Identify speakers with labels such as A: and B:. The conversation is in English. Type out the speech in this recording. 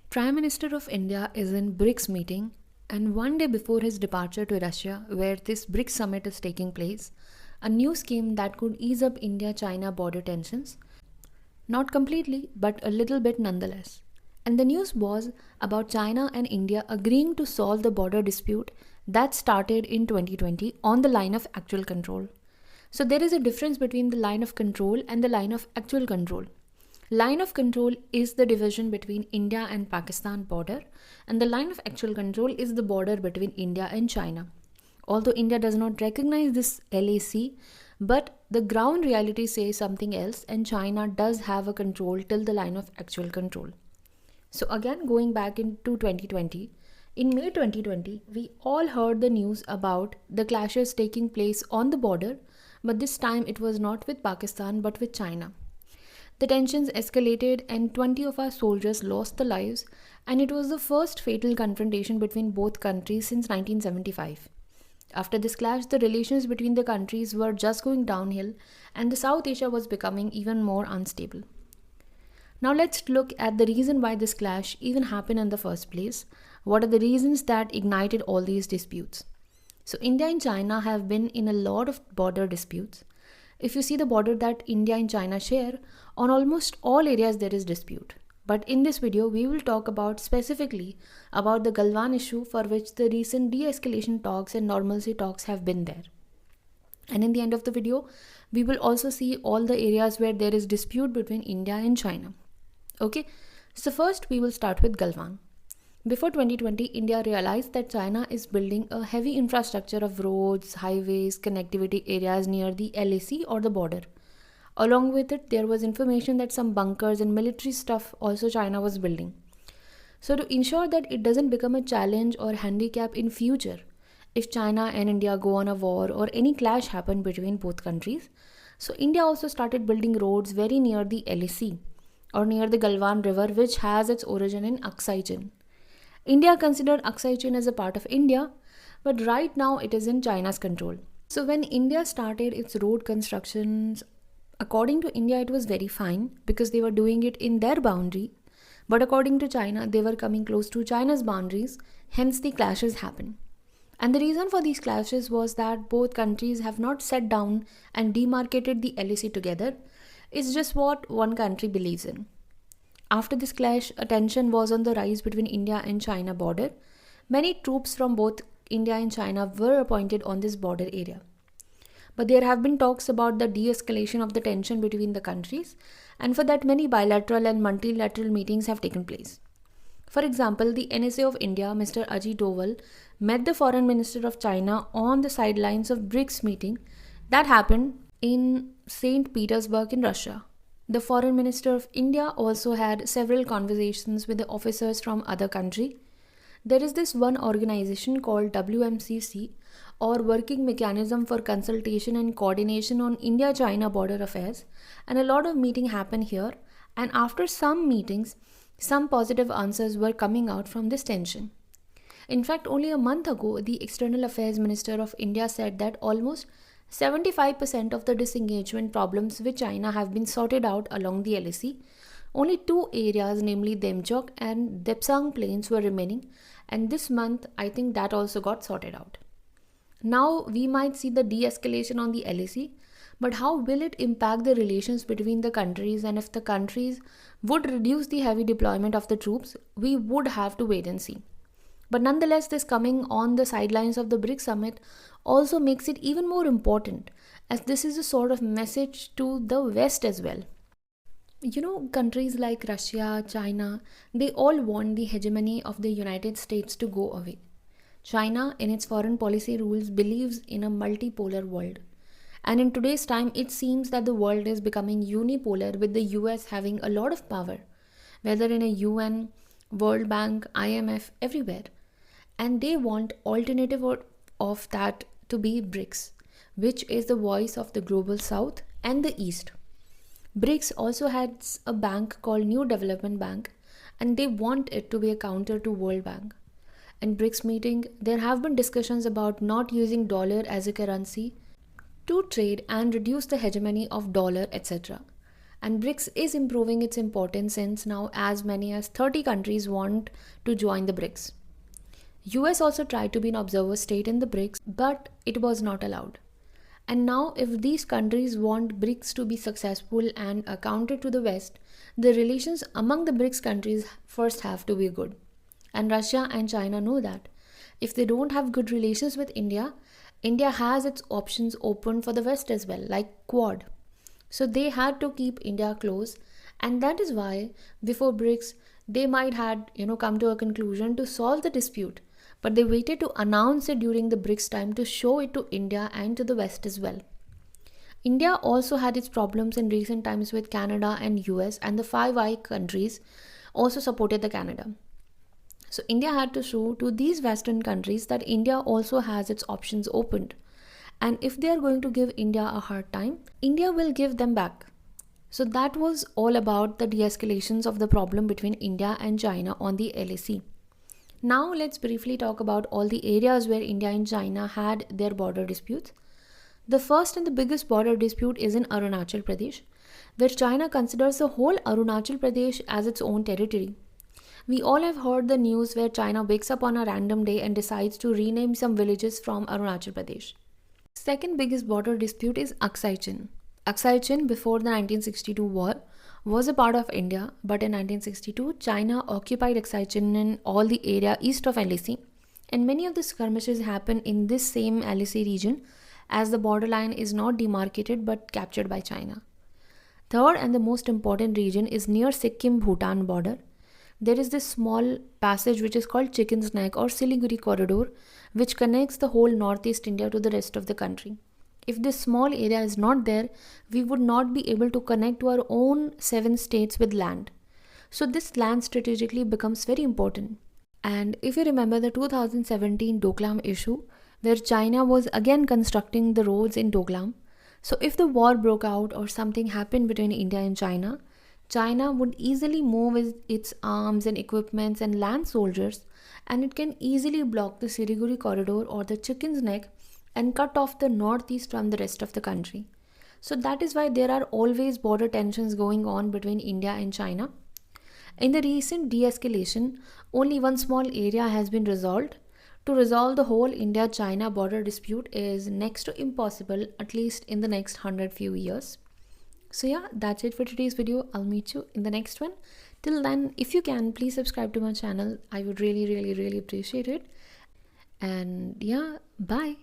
A: Prime Minister of India is in BRICS meeting, and one day before his departure to Russia, where this BRICS summit is taking place, a news came that could ease up India-China border tensions. Not completely, but a little bit nonetheless. And the news was about China and India agreeing to solve the border dispute that started in 2020 on the line of actual control. So there is a difference between the line of control and the line of actual control. Line of control is the division between India and Pakistan border, and the line of actual control is the border between India and China. Although India does not recognize this LAC, but the ground reality says something else, and China does have a control till the line of actual control. So again, going back into 2020, in May 2020, we all heard the news about the clashes taking place on the border, but this time it was not with Pakistan but with China. The tensions escalated and 20 of our soldiers lost their lives, and it was the first fatal confrontation between both countries since 1975. After this clash, the relations between the countries were just going downhill, and the South Asia was becoming even more unstable. Now let's look at the reason why this clash even happened in the first place. What are the reasons that ignited all these disputes? So India and China have been in a lot of border disputes. If you see the border that India and China share, on almost all areas there is dispute. But in this video, we will talk about specifically about the Galwan issue, for which the recent de-escalation talks and normalcy talks have been there. And in the end of the video, we will also see all the areas where there is dispute between India and China. Okay, so first we will start with Galwan. Before 2020, India realized that China is building a heavy infrastructure of roads, highways, connectivity areas near the LAC or the border. Along with it, there was information that some bunkers and military stuff also China was building. So to ensure that it doesn't become a challenge or handicap in future, if China and India go on a war or any clash happen between both countries, so India also started building roads very near the LAC or near the Galwan river, which has its origin in Aksai Chin. India considered Aksai Chin as a part of India, but right now it is in China's control. So when India started its road constructions, according to India it was very fine because they were doing it in their boundary, but according to China they were coming close to China's boundaries, hence the clashes happened. And the reason for these clashes was that both countries have not sat down and demarcated the LAC together. It's just what one country believes in. After this clash, a tension was on the rise between India and China border. Many troops from both India and China were appointed on this border area. But there have been talks about the de-escalation of the tension between the countries, and for that many bilateral and multilateral meetings have taken place. For example, the NSA of India, Mr. Ajit Doval, met the Foreign Minister of China on the sidelines of BRICS meeting that happened in St. Petersburg in Russia. The Foreign Minister of India also had several conversations with the officers from other countries. There is this one organization called WMCC, or Working Mechanism for Consultation and Coordination on India-China Border Affairs, and a lot of meetings happen here, and after some meetings, some positive answers were coming out from this tension. In fact, only a month ago, the External Affairs Minister of India said that almost 75% of the disengagement problems with China have been sorted out along the LAC. Only two areas, namely Demchok and Depsang plains, were remaining, and this month I think that also got sorted out. Now we might see the de-escalation on the LAC, but how will it impact the relations between the countries, and if the countries would reduce the heavy deployment of the troops, we would have to wait and see. But nonetheless, this coming on the sidelines of the BRICS summit also makes it even more important, as this is a sort of message to the West as well. You know, countries like Russia, China, they all want the hegemony of the United States to go away. China, in its foreign policy rules, believes in a multipolar world. And in today's time, it seems that the world is becoming unipolar, with the US having a lot of power, whether in a UN, World Bank, IMF, everywhere. And they want alternative of that to be BRICS, which is the voice of the global South and the East. BRICS also has a bank called New Development Bank, and they want it to be a counter to World Bank. In BRICS meeting, there have been discussions about not using dollar as a currency to trade and reduce the hegemony of dollar, etc. And BRICS is improving its importance since now as many as 30 countries want to join the BRICS. US also tried to be an observer state in the BRICS, but it was not allowed. And now, if these countries want BRICS to be successful and accounted to the West, the relations among the BRICS countries first have to be good. And Russia and China know that. If they don't have good relations with India, India has its options open for the West as well, like Quad. So they had to keep India close, and that is why before BRICS they might had come to a conclusion to solve the dispute, but they waited to announce it during the BRICS time to show it to India and to the West as well. India also had its problems in recent times with Canada and US, and the Five Eyes countries also supported the Canada. So India had to show to these Western countries that India also has its options opened. And if they are going to give India a hard time, India will give them back. So that was all about the de-escalations of the problem between India and China on the LAC. Now let's briefly talk about all the areas where India and China had their border disputes. The first and the biggest border dispute is in Arunachal Pradesh, where China considers the whole Arunachal Pradesh as its own territory. We all have heard the news where China wakes up on a random day and decides to rename some villages from Arunachal Pradesh. Second biggest border dispute is Aksai Chin. Aksai Chin before the 1962 war was a part of India, but in 1962 China occupied Aksai Chin in all the area east of LAC, and many of the skirmishes happen in this same LAC region as the borderline is not demarcated but captured by China. Third and the most important region is near Sikkim-Bhutan border. There is this small passage which is called Chicken's Neck or Siliguri corridor, which connects the whole northeast India to the rest of the country. If this small area is not there, we would not be able to connect to our own 7 states with land. So this land strategically becomes very important. And if you remember the 2017 Doklam issue, where China was again constructing the roads in Doklam, so if the war broke out or something happened between India and China, China would easily move its arms and equipments and land soldiers, and it can easily block the Siliguri corridor or the Chicken's Neck and cut off the northeast from the rest of the country. So that is why there are always border tensions going on between India and China. In the recent de-escalation, only one small area has been resolved. To resolve the whole India-China border dispute is next to impossible, at least in the next 100 few years. So yeah, that's it for today's video. I'll meet you in the next one. Till then, if you can, please subscribe to my channel. I would really appreciate it. And yeah, bye.